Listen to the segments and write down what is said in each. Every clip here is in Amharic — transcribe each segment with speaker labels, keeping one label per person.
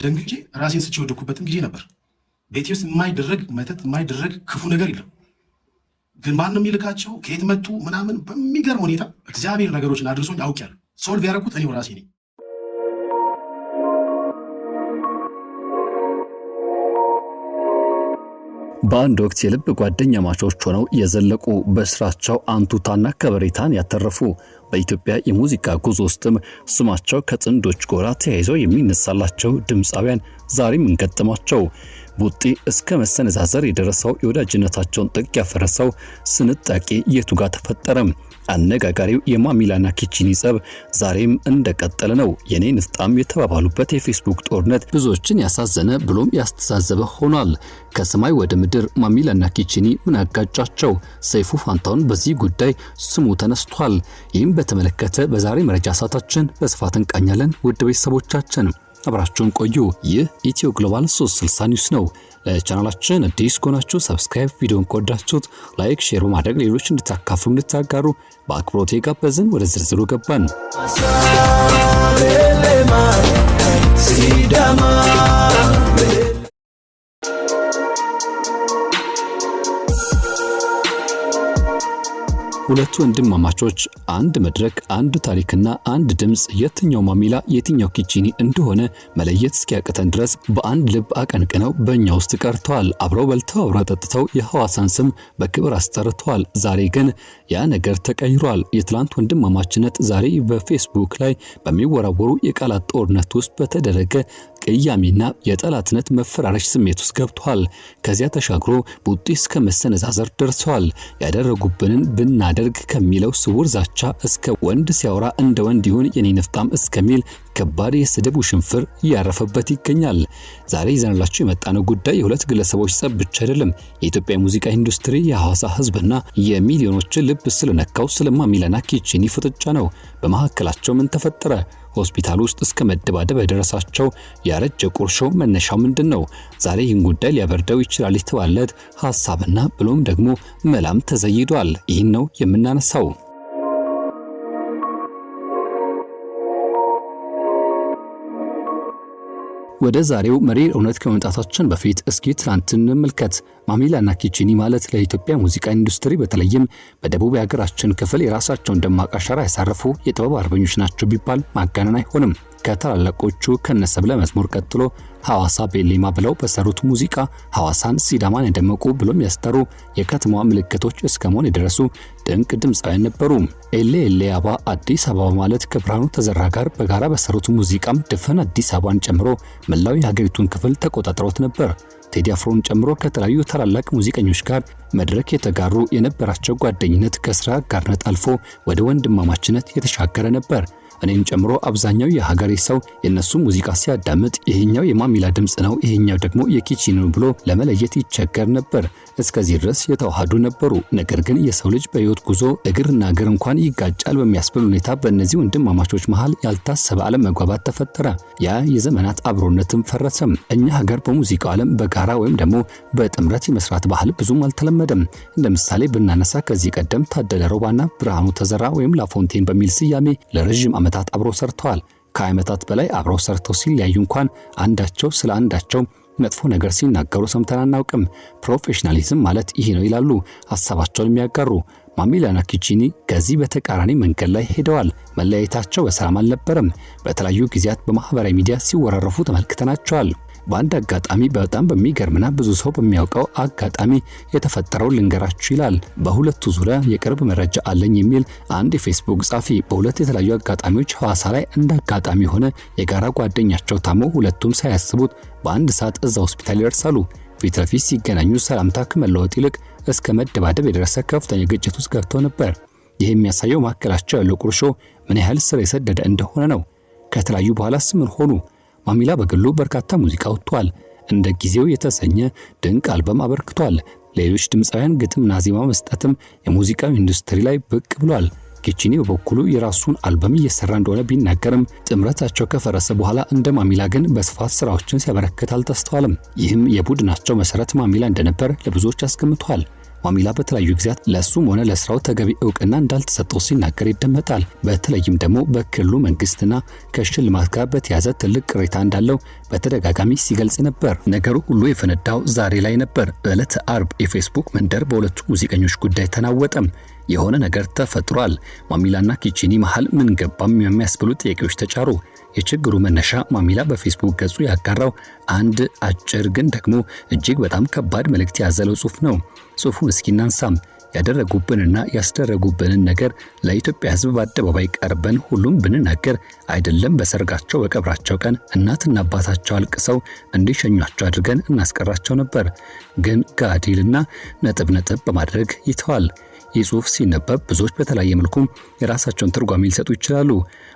Speaker 1: ደንግጬ ራሴን ስቼ ወደኩበትም ጊዜ ነበር። ቤቴ ውስጥ የማይደረግ መተት የማይደረግ ክፉ ነገር የለም። ግን ማንም የሚልካቸው ከየት መጡ ምናምን በሚገርም ሁኔታ እግዚአብሔር ነገሮችን አድርሶኝ አውቄያለሁ። ሶልቭ ያደረኩት እኔው ራሴ ነኝ።
Speaker 2: በአንድ ወቅት የልብ ጓደኛ ማቾች ሆነው የዘለቁ በስራቸው አንቱታና ከበሬታን ያተረፉ በኢትዮጵያ የሙዚቃ ጉዞ ውስጥም ስማቸው ከጥንዶች ጎራ ተያይዘው የሚነሳላቸው ድምፃውያን ዛሬም እንገጠማቸው። ቡጢ እስከ መሰነዛዘር የደረሰው የወዳጅነታቸውን ጥግ ያፈረሰው ስንጣቂ የቱ ጋር ተፈጠረም? አነጋጋሪው የማሚላና ኪቺኒ ጸብ ዛሬም እንደቀጠለ ነው። የኔ ንፍጣም የተባባሉበት የፌስቡክ ጦርነት ብዙዎችን ያሳዘነ ብሎም ያስተዛዘበ ሆኗል። ከሰማይ ወደ ምድር ማሚላና ኪቺኒ ምን አጋጫቸው? ሰይፉ ፋንታውን በዚህ ጉዳይ ስሙ ተነስቷል። ይህም በተመለከተ በዛሬ መረጃ ሰዓታችን በስፋት እንቃኛለን። ውድ ቤተሰቦቻችን አብራችሁን ቆዩ። ይህ ኢትዮ ግሎባል 360 ኒውስ ነው። ለቻናላችን አዲስ ከሆናችሁ ሰብስክራይብ፣ ቪዲዮን ከወዳችሁት ላይክ፣ ሼር በማድረግ ሌሎች እንድታካፍሉ እንድታጋሩ በአክብሮት የጋበዝን። ወደ ዝርዝሩ ገባን። ሁለቱ ወንድማማቾች አንድ መድረክ፣ አንድ ታሪክና አንድ ድምጽ፣ የትኛው ማሚላ የትኛው ኪቺኒ እንደሆነ መለየት እስኪያቅተን ድረስ በአንድ ልብ አቀንቅነው በእኛ ውስጥ ቀርተዋል። አብረው በልተው አብረው ጠጥተው የሐዋሳን ስም በክብር አስጠርተዋል። ዛሬ ግን ያ ነገር ተቀይሯል። የትላንት ወንድማማችነት ዛሬ በፌስቡክ ላይ በሚወራወሩ የቃላት ጦርነት ውስጥ በተደረገ ቅያሜና የጠላትነት መፈራረሽ ስሜት ውስጥ ገብቷል። ከዚያ ተሻግሮ ቡጢ እስከ መሰነዛዘር ደርሰዋል። ያደረጉብንን ብናደርግ ከሚለው ስውር ዛቻ እስከ ወንድ ሲያወራ እንደ ወንድ ይሁን የኔ ንፍጣም እስከሚል ከባድ የስድብ ውሽንፍር እያረፈበት ይገኛል። ዛሬ ይዘንላችሁ የመጣነው ጉዳይ የሁለት ግለሰቦች ጸብ ብቻ አይደለም። የኢትዮጵያ ሙዚቃ ኢንዱስትሪ የሐዋሳ ህዝብና የሚሊዮኖችን ልብ ስለነካው ስለማሚላና ኪቺኒ ፍጥጫ ነው። በመሐከላቸው ምን ተፈጠረ? ሆስፒታል ውስጥ እስከ መደባደብ የደረሳቸው ያረጀ ቁርሾ መነሻው ምንድነው? ዛሬ ይህን ጉዳይ ሊያበርደው ይችላል የተባለለት ሐሳብና ብሎም ደግሞ መላም ተዘይዷል። ይህን ነው የምናነሳው። ወደ ዛሬው መሪር እውነት ከመምጣታችን በፊት እስኪ ትናንትን እንመልከት። ማሚላና ኪቺኒ ማለት ለኢትዮጵያ ሙዚቃ ኢንዱስትሪ በተለይም በደቡብ የሀገራችን ክፍል የራሳቸውን ደማቅ አሻራ ያሳረፉ የጥበብ አርበኞች ናቸው ቢባል ማጋነን አይሆንም። ከታላላቆቹ ከነሰብለ መዝሙር ቀጥሎ ሐዋሳ ቤሌማ ብለው በሰሩት ሙዚቃ ሐዋሳን ሲዳማን ያደመቁ ብሎም ያስጠሩ የከተማዋ ምልክቶች እስከመሆን የደረሱ ድንቅ ድምፃውያን ነበሩ። ኤሌ ኤሌ አባ አዲስ አበባ ማለት ከብርሃኑ ተዘራ ጋር በጋራ በሰሩት ሙዚቃም ድፍን አዲስ አበባን ጨምሮ መላው የሀገሪቱን ክፍል ተቆጣጥረውት ነበር። ቴዲ አፍሮን ጨምሮ ከተለያዩ ታላላቅ ሙዚቀኞች ጋር መድረክ የተጋሩ የነበራቸው ጓደኝነት ከስራ ጋርነት አልፎ ወደ ወንድማማችነት የተሻገረ ነበር። እኔን ጨምሮ አብዛኛው የሀገሬ ሰው የነሱ ሙዚቃ ሲያዳምጥ ይሄኛው የማሚላ ድምጽ ነው፣ ይሄኛው ደግሞ የኪቺኒ ነው ብሎ ለመለየት ይቸገር ነበር። እስከዚህ ድረስ የተዋሃዱ ነበሩ። ነገር ግን የሰው ልጅ በህይወት ጉዞ እግርና እግር እንኳን ይጋጫል በሚያስብል ሁኔታ በእነዚህ ወንድማማቾች መሃል ያልታሰበ አለመግባባት ተፈጠረ። ያ የዘመናት አብሮነትም ፈረሰም። እኛ ሀገር በሙዚቃው ዓለም በጋራ ወይም ደግሞ በጥምረት የመስራት ባህል ብዙም አልተለመደም። እንደ ምሳሌ ብናነሳ ከዚህ ቀደም ታደለ ሮባና ብርሃኑ ተዘራ ወይም ላፎንቴን በሚል ስያሜ ለረጅም ዓመታት አብረው ሰርተዋል። ከዓመታት በላይ አብረው ሰርተው ሲለያዩ እንኳን አንዳቸው ስለ አንዳቸው መጥፎ ነገር ሲናገሩ ሰምተን አናውቅም። ፕሮፌሽናሊዝም ማለት ይሄ ነው ይላሉ ሐሳባቸውን የሚያጋሩ። ማሚላና ኪቺኒ ከዚህ በተቃራኒ መንገድ ላይ ሄደዋል። መለያየታቸው በሰላም አልነበረም። በተለያዩ ጊዜያት በማህበራዊ ሚዲያ ሲወራረፉ ተመልክተናቸዋል። በአንድ አጋጣሚ በጣም በሚገርምና ብዙ ሰው በሚያውቀው አጋጣሚ የተፈጠረው ልንገራችሁ ይላል። በሁለቱ ዙሪያ የቅርብ መረጃ አለኝ የሚል አንድ የፌስቡክ ጻፊ በሁለት የተለያዩ አጋጣሚዎች ሐዋሳ ላይ እንደ አጋጣሚ ሆነ የጋራ ጓደኛቸው ታሞ ሁለቱም ሳያስቡት በአንድ ሰዓት እዛ ሆስፒታል ይደርሳሉ። ፊት ለፊት ሲገናኙ ሰላምታ ከመለወጥ ይልቅ እስከ መደባደብ የደረሰ ከፍተኛ ግጭት ውስጥ ገብተው ነበር። ይህ የሚያሳየው መካከላቸው ያለው ቁርሾ ምን ያህል ስር የሰደደ እንደሆነ ነው። ከተለያዩ በኋላስ ምን ሆኑ? ማሚላ በግሉ በርካታ ሙዚቃ ወጥቷል። እንደ ጊዜው የተሰኘ ድንቅ አልበም አበርክቷል። ሌሎች ድምፃውያን ግጥምና ዜማ መስጠትም የሙዚቃው ኢንዱስትሪ ላይ ብቅ ብሏል። ኪቺኒ በበኩሉ የራሱን አልበም እየሰራ እንደሆነ ቢናገርም ጥምረታቸው ከፈረሰ በኋላ እንደ ማሚላ ግን በስፋት ስራዎችን ሲያበረክት አልተስተዋልም። ይህም የቡድናቸው መሰረት ማሚላ እንደነበር ለብዙዎች አስገምቷል። ማሚላ በተለያዩ ጊዜያት ለሱም ሆነ ለስራው ተገቢ ዕውቅና እንዳልተሰጠው ሲናገር ይደመጣል። በተለይም ደግሞ በክልሉ መንግስትና ከሽልማት ጋር በተያያዘ ትልቅ ቅሬታ እንዳለው በተደጋጋሚ ሲገልጽ ነበር። ነገሩ ሁሉ የፈነዳው ዛሬ ላይ ነበር። በዕለተ አርብ የፌስቡክ መንደር በሁለቱ ሙዚቀኞች ጉዳይ ተናወጠም። የሆነ ነገር ተፈጥሯል። ማሚላና ኪቺኒ መሃል ምን ገባም የሚያስብሉ ጥያቄዎች ተጫሩ። የችግሩ መነሻ ማሚላ በፌስቡክ ገጹ ያጋራው አንድ አጭር ግን ደግሞ እጅግ በጣም ከባድ መልእክት ያዘለው ጽሑፍ ነው። ጽሑፉን እስኪ እናንሳም። ያደረጉብንና ያስደረጉብንን ነገር ለኢትዮጵያ ሕዝብ በአደባባይ ቀርበን ሁሉም ብንናገር አይደለም በሰርጋቸው በቀብራቸው ቀን እናትና አባታቸው አልቅሰው እንዲሸኟቸው አድርገን እናስቀራቸው ነበር። ግን ጋዲልና ነጥብ በማድረግ ይተዋል። ይህ ጽሑፍ ሲነበብ ብዙዎች በተለያየ መልኩ የራሳቸውን ትርጓሜ ሊሰጡ ይችላሉ።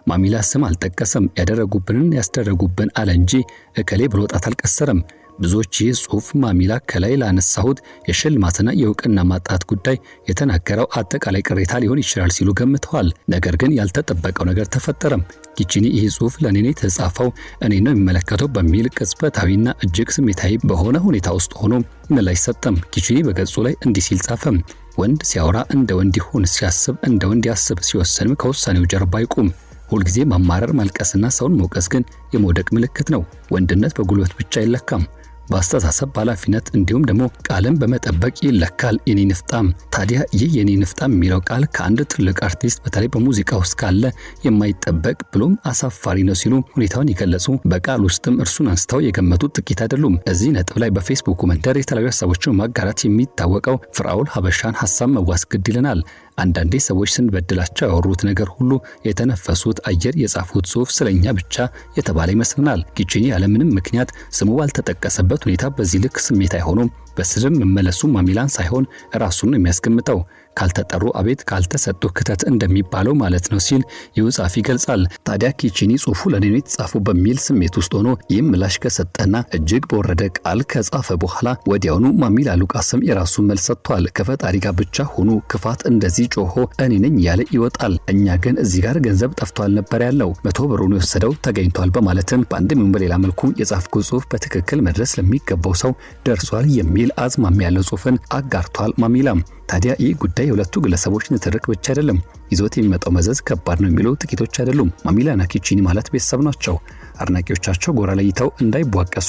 Speaker 2: ማሚላ ስም አልጠቀሰም። ያደረጉብንን ያስደረጉብን አለ እንጂ እከሌ ብሎ ጣት አልቀሰረም። ብዙዎች ይህ ጽሑፍ ማሚላ ከላይ ላነሳሁት የሽልማትና የዕውቅና ማጣት ጉዳይ የተናገረው አጠቃላይ ቅሬታ ሊሆን ይችላል ሲሉ ገምተዋል። ነገር ግን ያልተጠበቀው ነገር ተፈጠረም። ኪቺኒ ይህ ጽሑፍ ለኔ ነው የተጻፈው፣ እኔ ነው የሚመለከተው በሚል ቅጽበታዊና እጅግ ስሜታዊ በሆነ ሁኔታ ውስጥ ሆኖ ምላሽ ሰጠም። ኪቺኒ በገጹ ላይ እንዲህ ሲል ጻፈም። ወንድ ሲያወራ እንደ ወንድ ይሁን፣ ሲያስብ እንደ ወንድ ያስብ፣ ሲወሰንም ከውሳኔው ጀርባ ይቁም። ሁልጊዜ ማማረር፣ ማልቀስና ሰውን መውቀስ ግን የመውደቅ ምልክት ነው። ወንድነት በጉልበት ብቻ አይለካም። በአስተሳሰብ በኃላፊነት እንዲሁም ደግሞ ቃልን በመጠበቅ ይለካል። የኔ ንፍጣም። ታዲያ ይህ የኔ ንፍጣም የሚለው ቃል ከአንድ ትልቅ አርቲስት በተለይ በሙዚቃ ውስጥ ካለ የማይጠበቅ ብሎም አሳፋሪ ነው ሲሉ ሁኔታውን ይገለጹ። በቃል ውስጥም እርሱን አንስተው የገመቱት ጥቂት አይደሉም። እዚህ ነጥብ ላይ በፌስቡክ መንደር የተለያዩ ሀሳቦችን ማጋራት የሚታወቀው ፍራኦል ሀበሻን ሀሳብ መዋስ ግድ ይለናል። አንዳንዴ ሰዎች ስንበድላቸው ያወሩት ነገር ሁሉ የተነፈሱት አየር የጻፉት ጽሑፍ ስለኛ ብቻ የተባለ ይመስልናል። ኪቺኒ ያለምንም ምክንያት ስሙ ባልተጠቀሰበት ሁኔታ በዚህ ልክ ስሜት አይሆኑም። በስድብ መመለሱ ማሚላን ሳይሆን ራሱን የሚያስገምተው ካልተጠሩ አቤት ካልተሰጡ ክተት እንደሚባለው ማለት ነው ሲል ይውጻፍ ይገልጻል። ታዲያ ኪቺኒ ጽሑፉ ለኔ ነው የተጻፈው በሚል ስሜት ውስጥ ሆኖ ይህም ምላሽ ከሰጠና እጅግ በወረደ ቃል ከጻፈ በኋላ ወዲያውኑ ማሚላ ሉቃስም የራሱን መልስ ሰጥቷል። ከፈጣሪ ጋር ብቻ ሆኑ ክፋት እንደዚህ ጮሆ እኔ ነኝ ያለ ይወጣል። እኛ ግን እዚህ ጋር ገንዘብ ጠፍቷል ነበር ያለው 100 ብሩን የወሰደው ተገኝቷል በማለትም በአንድም በሌላ መልኩ የጻፍኩት ጽሑፍ በትክክል መድረስ ለሚገባው ሰው ደርሷል የሚል አዝማሚ ያለው ጽሑፍን አጋርቷል ማሚላም። ታዲያ ይህ ጉዳይ የሁለቱ ግለሰቦች ንትርክ ብቻ አይደለም፣ ይዞት የሚመጣው መዘዝ ከባድ ነው የሚሉ ጥቂቶች አይደሉም። ማሚላና ኪቺኒ ማለት ቤተሰብ ናቸው። አድናቂዎቻቸው ጎራ ለይተው እንዳይቧቀሱ፣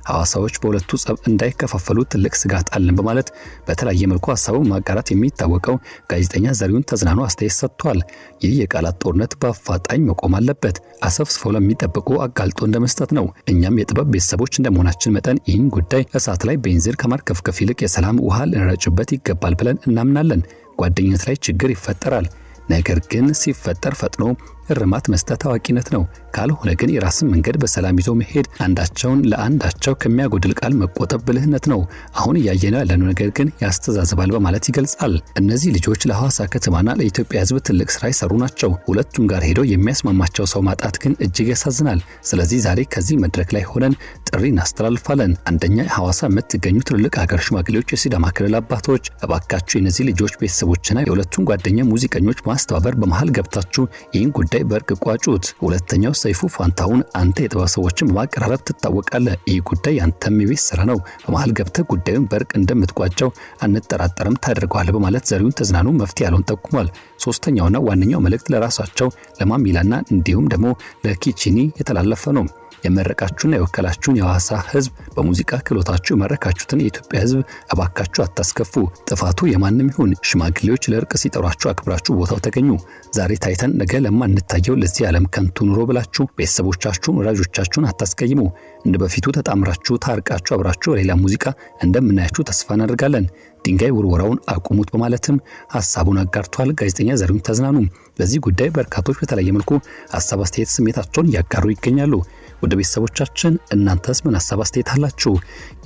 Speaker 2: ሐዋሳዎች በሁለቱ ጸብ እንዳይከፋፈሉ ትልቅ ስጋት አለን በማለት በተለያየ መልኩ ሐሳቡን ማጋራት የሚታወቀው ጋዜጠኛ ዘሪሁን ተዝናኑ አስተያየት ሰጥቷል። ይህ የቃላት ጦርነት በአፋጣኝ መቆም አለበት። አሰፍስፈው ለሚጠብቁ አጋልጦ እንደመስጠት ነው። እኛም የጥበብ ቤተሰቦች እንደመሆናችን መጠን ይህን ጉዳይ እሳት ላይ ቤንዚን ከማርከፍከፍ ይልቅ የሰላም ውሃ ልንረጭበት ይገባል ብለን እናምናለን። ጓደኝነት ላይ ችግር ይፈጠራል። ነገር ግን ሲፈጠር ፈጥኖ እርማት መስጠት አዋቂነት ነው። ካልሆነ ግን የራስን መንገድ በሰላም ይዞ መሄድ፣ አንዳቸውን ለአንዳቸው ከሚያጎድል ቃል መቆጠብ ብልህነት ነው። አሁን እያየነው ያለነው ነገር ግን ያስተዛዝባል በማለት ይገልጻል። እነዚህ ልጆች ለሐዋሳ ከተማና ለኢትዮጵያ ሕዝብ ትልቅ ስራ የሰሩ ናቸው። ሁለቱም ጋር ሄዶ የሚያስማማቸው ሰው ማጣት ግን እጅግ ያሳዝናል። ስለዚህ ዛሬ ከዚህ መድረክ ላይ ሆነን ጥሪ እናስተላልፋለን። አንደኛ ሐዋሳ የምትገኙ ትልልቅ ሀገር ሽማግሌዎች፣ የሲዳማ ክልል አባቶች፣ እባካችሁ የነዚህ ልጆች ቤተሰቦችና የሁለቱም ጓደኛ ሙዚቀኞች ማስተባበር በመሃል ገብታችሁ ይህን ጉዳይ በእርቅ ቋጩት። ሁለተኛው ሰይፉ ፋንታሁን አንተ የጥበብ ሰዎችን በማቀራረብ ትታወቃለህ። ይህ ጉዳይ አንተም የቤት ስራ ነው። በመሃል ገብተህ ጉዳዩን በእርቅ እንደምትቋጨው አንጠራጠርም ታደርገዋለህ በማለት ዘሪሁን ተዝናኑ መፍትሄ ያለውን ጠቁሟል። ሶስተኛውና ዋነኛው መልእክት ለራሳቸው ለማሚላና እንዲሁም ደግሞ ለኪቺኒ የተላለፈ ነው። የመረቃችሁና የወከላችሁን የሐዋሳ ሕዝብ በሙዚቃ ክህሎታችሁ የመረካችሁትን የኢትዮጵያ ሕዝብ እባካችሁ አታስከፉ። ጥፋቱ የማንም ይሁን ሽማግሌዎች ለእርቅ ሲጠሯችሁ አክብራችሁ ቦታው ተገኙ። ዛሬ ታይተን ነገ ለማንታየው ለዚህ ዓለም ከንቱ ኑሮ ብላችሁ ቤተሰቦቻችሁን ወዳጆቻችሁን አታስቀይሙ። እንደ በፊቱ ተጣምራችሁ ታርቃችሁ አብራችሁ በሌላ ሙዚቃ እንደምናያችሁ ተስፋ እናደርጋለን። ድንጋይ ውርወራውን አቁሙት በማለትም ሐሳቡን አጋርቷል ጋዜጠኛ ዘሪሁን ተዝናኑ። በዚህ ጉዳይ በርካቶች በተለያየ መልኩ ሐሳብ አስተያየት ስሜታቸውን እያጋሩ ይገኛሉ። ወደ ቤተሰቦቻችን እናንተስ ምን ሐሳብ አስተያየት አላችሁ?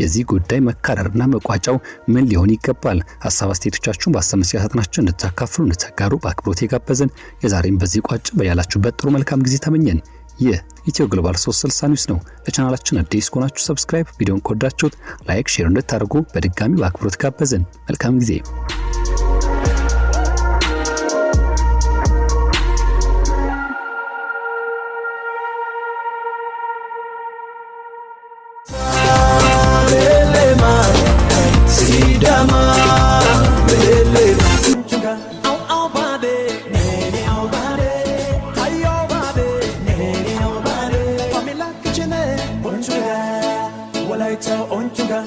Speaker 2: የዚህ ጉዳይ መካረርና መቋጫው ምን ሊሆን ይገባል? ሐሳብ አስተያየቶቻችሁን በአስተያየት መስጫ ሳጥናችን እንድታካፍሉ እንድትጋሩ በአክብሮት የጋበዝን። የዛሬም በዚህ ቋጭ። በያላችሁበት ጥሩ መልካም ጊዜ ተመኘን። ይህ ኢትዮ ግሎባል 360 ኒውስ ነው። ለቻናላችን አዲስ ከሆናችሁ ሰብስክራይብ፣ ቪዲዮን ከወዳችሁት ላይክ፣ ሼር እንድታደርጉ በድጋሚ በአክብሮት ጋበዝን። መልካም ጊዜ።
Speaker 3: Sidama Walaita onchuga